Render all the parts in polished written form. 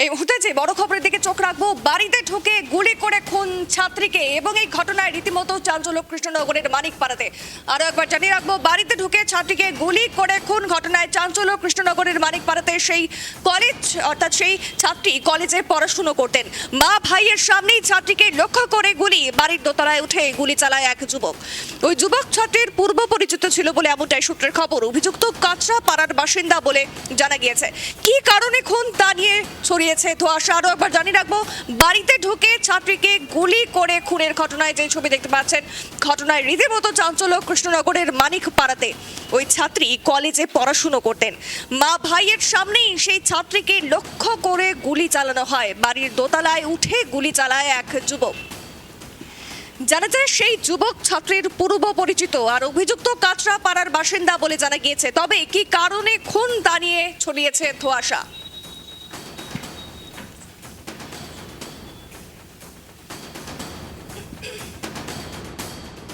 এই মুহূর্তে যে বড় খবরের দিকে চোখ রাখবো, বাড়িতে ঢুকে গুলি করে খুন ছাত্রীকে এবং এই ঘটনায় রীতিমতো চাঞ্চল্য কৃষ্ণনগরের মানিকপাড়াতে। আরো একবার জানিয়ে রাখবো, বাড়িতে ঢুকে ছাত্রীকে গুলি করে খুন ঘটনায় চাঞ্চল্য কৃষ্ণনগরের মানিকপাড়াতে। সেই কলেজ অর্থাৎ সেই ছাত্রী কলেজে পড়াশুনো করতেন, মা ভাইয়ের সামনেই ছাত্রীকে লক্ষ্য করে গুলি, বাড়ির দোতলায় উঠে গুলি চালায় এক যুবক। ওই যুবক ছাত্রীর পূর্ব পরিচিত ছিল বলে এমনটাই সূত্রের খবর। অভিযুক্ত কাঁচরা পাড়ার বাসিন্দা বলে জানা গিয়েছে। কি কারণে খুন তা নিয়ে ছড়িয়েছে ধোঁয়াশা। আরো একবার জানিয়ে রাখবো, বাড়িতে ঢুকে ছাত্রীকে গুলি করে খুনের ঘটনায় যে ছবি দেখতে পাচ্ছেন, ঘটনায় রীতিমতো চাঞ্চল্য কৃষ্ণনগরের মানিকপাড়াতে। ওই ছাত্রী কলেজে পড়াশুনো করতেন, মা ভাইয়ের সামনেই সেই ছাত্রীকে লক্ষ্য করে গুলি চালানো হয়, বাড়ির দোতলায় উঠে গুলি চালায় এক যুবক। জানা যায় সেই যুবক ছাত্রীর পূর্ব পরিচিত আর অভিযুক্ত কাঁচরা পাড়ার বাসিন্দা বলে জানা গিয়েছে। তবে কি কারণে খুন তা নিয়ে ছড়িয়েছে ধোঁয়াশা।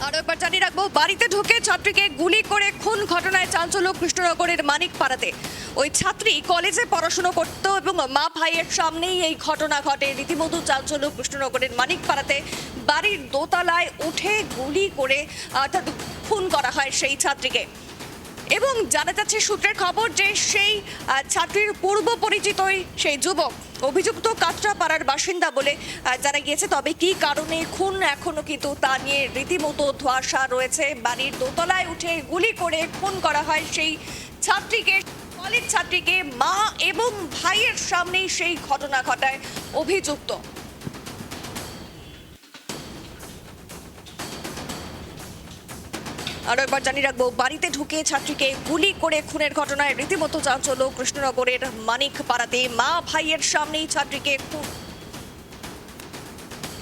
আরো একবার জানিয়ে রাখবো, বাড়িতে ঢুকে ছাত্রীকে গুলি করে খুন ঘটনায় চাঞ্চল্য কৃষ্ণনগরের মানিকপাড়াতে। ওই ছাত্রী কলেজে পড়াশোনা করত এবং মা ভাইয়ের সামনেই এই ঘটনা ঘটে। রীতিমতো চাঞ্চল্য কৃষ্ণনগরের মানিকপাড়াতে, বাড়ির দোতলায় উঠে গুলি করে অর্থাৎ খুন করা হয় সেই ছাত্রীকে। এবং জানা যাচ্ছে সূত্রের খবর যে সেই ছাত্রীর পূর্ব পরিচিতই সেই যুবক অভিযুক্ত কাঁচরা পাড়ার বাসিন্দা বলে জানা গিয়েছে। তবে কি কারণে খুন এখনো কিন্তু তা নিয়ে রীতিমতো ধোঁয়াশা রয়েছে। বাড়ির দোতলায় উঠে গুলি করে খুন করা হয় সেই ছাত্রীকে, কলেজ ছাত্রীকে, মা এবং ভাইয়ের সামনেই সেই ঘটনা ঘটায় অভিযুক্ত। আরো একবার জানিয়ে রাখবো, বাড়িতে ঢুকে ছাত্রীকে গুলি করে খুনের ঘটনায় রীতিমতো চাঞ্চল্য কৃষ্ণনগরের মানিকপাড়াতে, মা ভাইয়ের সামনেই ছাত্রীকে খুন।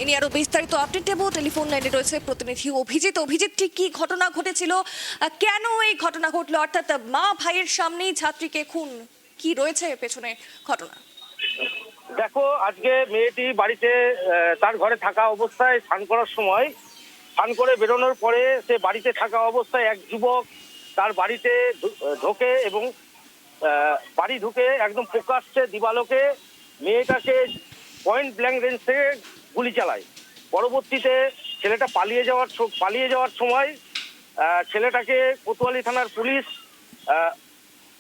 ইনি আরো বিস্তারিত আপডেট দেব। টেলিফোন লাইনে রয়েছে প্রতিনিধি অভিজিৎ। অভিজিৎ, ঠিক কি ঘটনা ঘটেছিল, কেন এই ঘটনা ঘটলো, অর্থাৎ মা ভাইয়ের সামনেই ছাত্রীকে খুন, কি রয়েছে পেছনে ঘটনা? দেখো, আজকে মেয়েটি বাড়িতে তার ঘরে থাকা অবস্থায় স্নান করার সময়, স্নান করে বেরোনোর পরে সে বাড়িতে থাকা অবস্থায় এক যুবক তার বাড়িতে ঢোকে এবং বাড়ি ঢুকে একদম প্রকাশ্যে দিবালোকে মেয়েটাকে পয়েন্ট ব্ল্যাঙ্ক রেঞ্জ থেকে গুলি চালায়। পরবর্তীতে ছেলেটা পালিয়ে যাওয়ার সময় ছেলেটাকে কোতোয়ালি থানার পুলিশ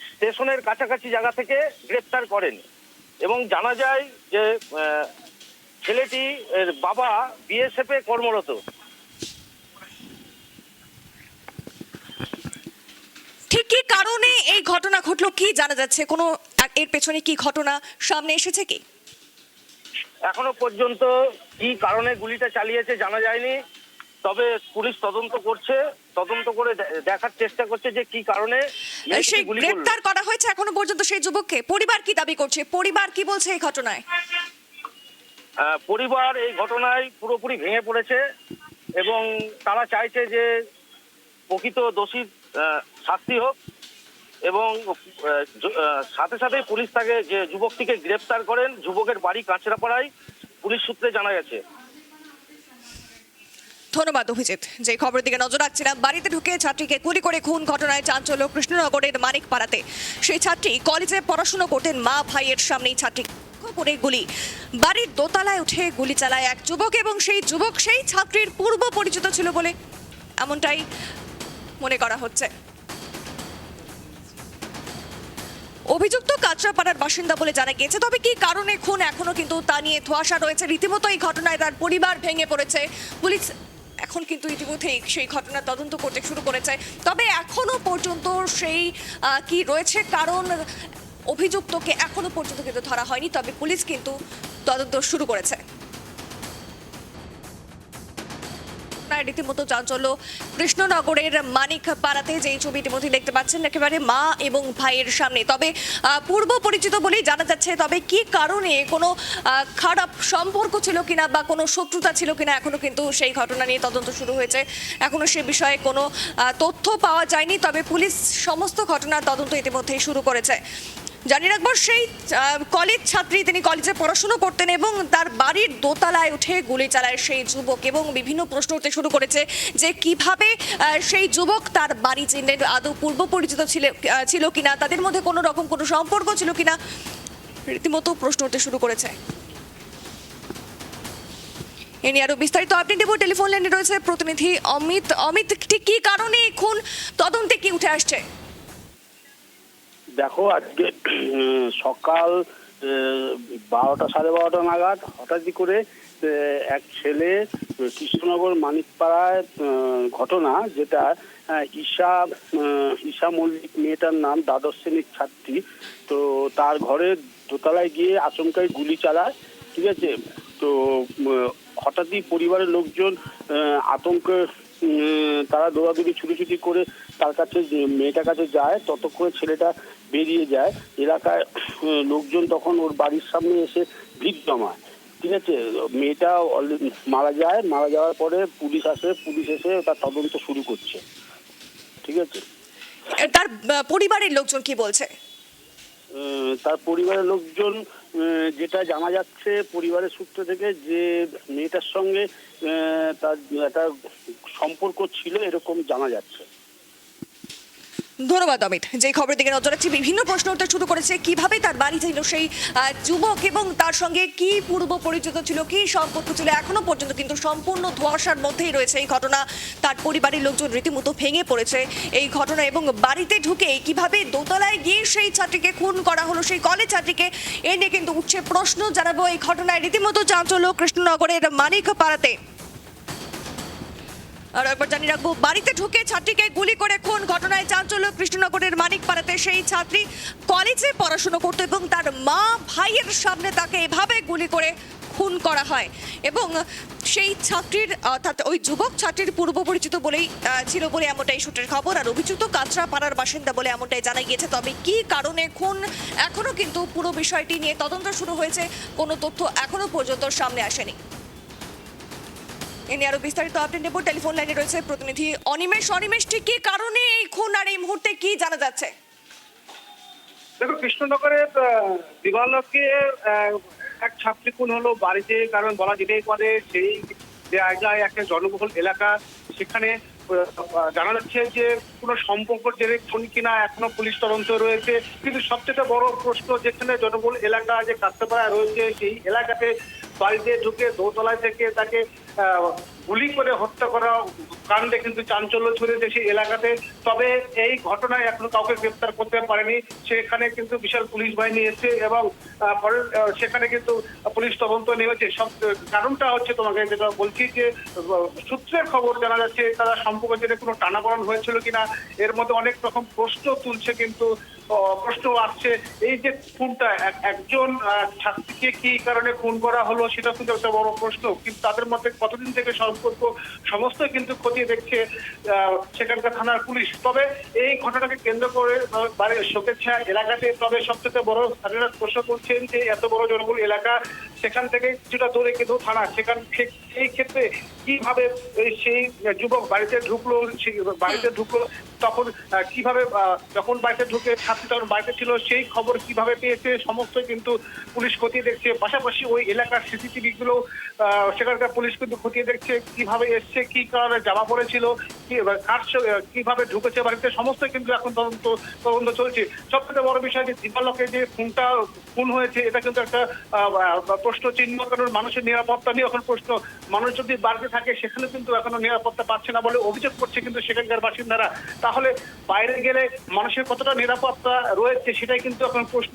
স্টেশনের কাছাকাছি জায়গা থেকে গ্রেপ্তার করেন এবং জানা যায় যে ছেলেটি বাবা বিএসএফ এ কর্মরত। ঠিক কি কারণে এই ঘটনা ঘটলো কি জানা যাচ্ছে? কোনো এর পেছনে কি ঘটনা সামনে এসেছে কি? এখনো পর্যন্ত কি কারণে গুলিটা চালিয়েছে জানা যায়নি, তবে পুলিশ তদন্ত করে দেখার চেষ্টা করছে যে কি কারণে সেই গ্রেফতার করা হয়েছে এখনো পর্যন্ত সেই যুবককে। পরিবার কি দাবি করছে, পরিবার কি বলছে এই ঘটনায়? পরিবার এই ঘটনায় পুরোপুরি ভেঙে পড়েছে এবং তারা চাইছে যে প্রকৃত দোষীর শাস্তি হোক এবং সাথে সাথে পুলিশ তাকে যে যুবকটিকে গ্রেফতার করেন। যুবকের বাড়ি কাঁচরাপাড়ায় পুলিশ সূত্রে জানা গেছে। ধন্যবাদ অভিজিৎ। যে খবরের দিকে নজর রাখছিলাম, বাড়িতে ঢুকে ছাত্রীকে গুলি করে খুন ঘটনায় চাঞ্চল্য কৃষ্ণনগরের মানিকপাড়াতে। সেই ছাত্রী কলেজে পড়াশোনা করতেন, মা ভাইয়ের সামনেই ছাত্রী করে গুলি, বাড়ির দোতলায় উঠে গুলি চালায় এক যুবক এবং সেই যুবক সেই ছাত্রীর পূর্ব পরিচিত ছিল বলে এমনটাই মনে করা হচ্ছে। অভিযুক্ত কাঁচরাপাড়ার বাসিন্দা বলে জানা গিয়েছে। তবে কি কারণে খুন এখনো কিন্তু তা নিয়ে ধোঁয়াশা রয়েছে। রীতিমতো এই ঘটনায় তার পরিবার ভেঙে পড়েছে। পুলিশ এখন কিন্তু ইতিমধ্যেই সেই ঘটনার তদন্ত করতে শুরু করেছে। তবে এখনো পর্যন্ত সেই কি রয়েছে কারণ, অভিযুক্তকে এখনো পর্যন্ত কিন্তু ধরা হয়নি। তবে পুলিশ কিন্তু তদন্ত শুরু করেছে। রীতিমতো চাঞ্চল্য কৃষ্ণনগরের মানিকপাড়াতে, যেই ছবি ইতিমধ্যে দেখতে পাচ্ছেন একেবারে মা এবং ভাইয়ের সামনে। তবে পূর্ব পরিচিত বলেই জানা যাচ্ছে। তবে কি কারণে কোনো খারাপ সম্পর্ক ছিল কিনা বা কোনো শত্রুতা ছিল কিনা এখনো কিন্তু সেই ঘটনা নিয়ে তদন্ত শুরু হয়েছে। এখনো সে বিষয়ে কোনো তথ্য পাওয়া যায়নি। তবে পুলিশ সমস্ত ঘটনার তদন্ত ইতিমধ্যেই শুরু করেছে। জানিয়ে রাখবো, সেই কলেজ ছাত্রী, তিনি কলেজে পড়াশুনো করতেন এবং তার বাড়ির দোতলায় উঠে গুলি চালায় সেই যুবক এবং বিভিন্ন প্রশ্ন উঠতে শুরু করেছে যে কিভাবে সেই যুবক তার বাড়ি চিনলেন, আদৌ পূর্ব পরিচিত ছিল কিনা, তাদের মধ্যে কোনো রকম কোনো সম্পর্ক ছিল কিনা। রীতিমতো প্রশ্ন উঠতে শুরু করেছে। এ নিয়ে আরো বিস্তারিত আপডেট দেব। টেলিফোন লাইনে রয়েছে প্রতিনিধি অমিত। অমিত, ঠিক কি কারণে এখন তদন্তে কি উঠে আসছে? দেখো, আজকে সকাল 12টা 12:30 নাগাদ হঠাৎই করে এক ছেলে কৃষ্ণনগর মানিকপাড়ায় ঘটনা, যেটা ঈশা মল্লিক মেয়েটার নাম, দ্বাদশ শ্রেণীর ছাত্রী। তো তার ঘরে দোতলায় গিয়ে আচমকাই গুলি চালায়, ঠিক আছে। তো হঠাৎই পরিবারের লোকজন আতঙ্কে তারা দৌড়াদৌড়ি ছুটোছুটি করে তার কাছে, মেয়েটার কাছে যায়। ততক্ষণে ছেলেটা বেরিয়ে যায়। এলাকায় লোকজন তখন ওর বাড়ির সামনে এসে ভিড় জমায়, ঠিক আছে। মেয়েটা অলরেডি মারা যায়। মারা যাওয়ার পরে পুলিশ আসে, পুলিশ এসে তার তদন্ত শুরু করছে, ঠিক আছে। তার পরিবারের লোকজন কি বলছে? তার পরিবারের লোকজন, যেটা জানা যাচ্ছে পরিবারের সূত্র থেকে, যে মেয়েটার সঙ্গে তার একটা সম্পর্ক ছিল এরকম জানা যাচ্ছে। ধন্যবাদ অমিত। যে খবরের দিকে নজর রাখছি, বিভিন্ন প্রশ্ন উঠতে শুরু করেছে। কিভাবে তার বাড়ি ছিল সেই যুবক এবং তার সঙ্গে কি পূর্ব পরিচিত ছিল, কি সম্পর্ক ছিল, এখনো পর্যন্ত কিন্তু সম্পূর্ণ ধোঁয়াশার মধ্যেই রয়েছে এই ঘটনা। তার পরিবারের লোকজন রীতিমতো ভেঙে পড়েছে এই ঘটনা, এবং বাড়িতে ঢুকে কিভাবে দোতলায় গিয়ে সেই ছাত্রীকে খুন করা হলো, সেই কলেজ ছাত্রীকে, এ নিয়ে কিন্তু উঠছে প্রশ্ন। জানাবো এই ঘটনায় রীতিমতো চাঞ্চল্য কৃষ্ণনগরের মানিকপাড়াতে। আর একবার জানিয়ে রাখবো, বাড়িতে ঢুকে ছাত্রীকে গুলি করে খুন, ঘটনায় চাঞ্চল্য কৃষ্ণনগরের মানিকপাড়াতে। সেই ছাত্রী কলেজে পড়াশোনা করতো এবং তার মা ভাইয়ের সামনে তাকে এভাবে গুলি করে খুন করা হয়। এবং সেই ছাত্রীর, অর্থাৎ ওই যুবক ছাত্রীর পূর্ব পরিচিত বলেই ছিল বলে এমনটাই সূত্রের খবর। আর অভিযুক্ত কাঁচরাপাড়ার বাসিন্দা বলে এমনটাই জানা গিয়েছে। তবে কি কারণে খুন, এখনো কিন্তু পুরো বিষয়টি নিয়ে তদন্ত শুরু হয়েছে, কোনো তথ্য এখনো পর্যন্ত সামনে আসেনি। এ নিয়ে আরো বিস্তারিত আপডেট নেব। টেলিফোন লাইনে রয়েছে প্রতিনিধি অনিমেষ। অনিমেষ, ঠিক কি কারণে এই খুন আর এই মুহূর্তে কি জানা যাচ্ছে? দেখো, কৃষ্ণনগরের দিবালকে এক ছাত্রী খুন হলো বাড়িতে। কারণ বলা যেতেই পারে সেই জায়গায় একটা জনবহুল এলাকা, সেখানে জানা যাচ্ছে যে কোনো সম্পর্ক জেনে খুন কিনা এখনো পুলিশ তদন্ত রয়েছে। কিন্তু সবচেয়ে বড় প্রশ্ন, যেখানে জনবহুল এলাকা যে কাঁচরাপাড়া রয়েছে, সেই এলাকাতে বাড়িতে ঢুকে দোতলায় থেকে তাকে গুলি করে হত্যা করা কাণ্ডে কিন্তু চাঞ্চল্য ছড়িয়েছে সেই এলাকাতে। তবে এই ঘটনায় এখনো কাউকে গ্রেপ্তার করতে পারেনি। সেখানে কিন্তু বিশাল পুলিশ বাহিনী এসেছে এবং পরে সেখানে কিন্তু পুলিশ তদন্ত নেমেছে। সব কারণটা হচ্ছে, তোমাকে যেটা বলছি, যে সূত্রের খবর জানা যাচ্ছে তারা সম্পর্ক জেনে কোনো টানাপোড়েন হয়েছিল কিনা, এর মধ্যে অনেক রকম প্রশ্ন তুলছে। কিন্তু প্রশ্ন আসছে, এই যে খুনটা একজন ছাত্রীকে কি কারণে খুন করা হলো, সেটা কিন্তু একটা বড় প্রশ্ন। কিন্তু তাদের মধ্যে কতদিন থেকে সম্পর্ক, সমস্ত কিন্তু খতিয়ে দেখছে সেখানকার থানার পুলিশ। তবে এই ঘটনাকে কেন্দ্র করে বাড়ির শোকেচ্ছা এলাকাতে, তবে সবচেয়ে বড় স্থানীয়রা প্রশ্ন করছেন যে এত বড় জনবহুল এলাকা, সেখান থেকে কিছুটা দূরে কিন্তু থানা, সেখান এই ক্ষেত্রে কিভাবে সেই যুবক বাড়িতে ঢুকলো, তখন কিভাবে, যখন বাড়িতে ঢুকে ছাত্রী তখন বাড়িতে ছিল, সেই খবর কিভাবে পেয়েছে, সমস্ত কিন্তু পুলিশ খতিয়ে দেখছে। পাশাপাশি ওই এলাকার সিসিটিভি গুলো সেখানকার পুলিশ কিন্তু খতিয়ে দেখছে, কিভাবে এসছে, কি কারণে জামা পড়েছিল, কিভাবে ঢুকেছে বাড়িতে, সমস্ত কিন্তু এখন তদন্ত চলছে। সবচেয়ে বড় বিষয় যে দিবালকে যে খুন হয়েছে, এটা কিন্তু একটা প্রশ্ন চিহ্ন। কারণ মানুষের নিরাপত্তা নিয়ে এখন প্রশ্ন। মানুষ যদি বাড়িতে থাকে, সেখানে কিন্তু এখনো নিরাপত্তা পাচ্ছে না বলে অভিযোগ করছে কিন্তু সেখানকার বাসিন্দারা। তাহলে বাইরে গেলে মানুষের কতটা নিরাপত্তা রয়েছে, সেটাই কিন্তু এখন প্রশ্ন।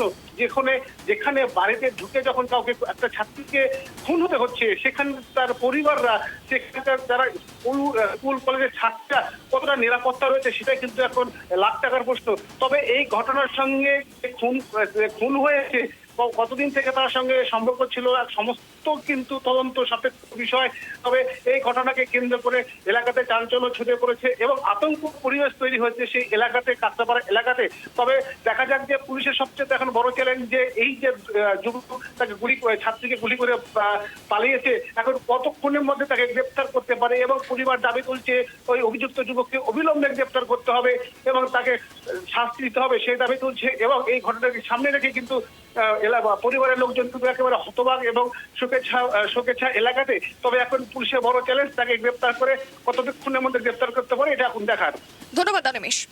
যেখানে বাড়িতে ঢুকে যখন কাউকে, একটা ছাত্রীকে খুন হতে হচ্ছে, সেখানে তার পরিবাররা, সেখানকার যারা স্কুল কলেজের ছাত্রীরা কতটা নিরাপত্তা রয়েছে, সেটাই কিন্তু এখন লাখ টাকার প্রশ্ন। তবে এই ঘটনার সঙ্গে খুন হয়েছে, কতদিন থেকে তার সঙ্গে সম্পর্ক ছিল, সমস্ত কিন্তু তদন্ত সাপেক্ষ বিষয়। তবে এই ঘটনাকে কেন্দ্র করে এলাকাতে চাঞ্চল্য ছড়িয়ে পড়েছে এবং আতঙ্ক পরিবেশ তৈরি হয়েছে সেই এলাকাতে, কাঁচরাপাড়া এলাকাতে। তবে দেখা যাক যে পুলিশের সবচেয়ে এখন বড় চ্যালেঞ্জ, যে এই যে যুবক তাকে ছাত্রীকে গুলি করে পালিয়েছে, এখন কতক্ষণের মধ্যে তাকে গ্রেপ্তার করতে পারে। এবং পরিবার দাবি তুলছে ওই অভিযুক্ত যুবককে অবিলম্বে গ্রেপ্তার করতে হবে এবং তাকে শাস্তি দিতে হবে, সেই দাবি তুলছে। এবং এই ঘটনাকে সামনে রেখে কিন্তু পরিবারের লোকজন কিন্তু একেবারে হতবাক এবং শোকেচ্ছা এলাকাতে। তবে এখন পুলিশের বড় চ্যালেঞ্জ, তাকে গ্রেপ্তার করে কতক্ষণের মধ্যে গ্রেপ্তার করতে পারে, এটা এখন দেখার। ধন্যবাদ অনিমেষ।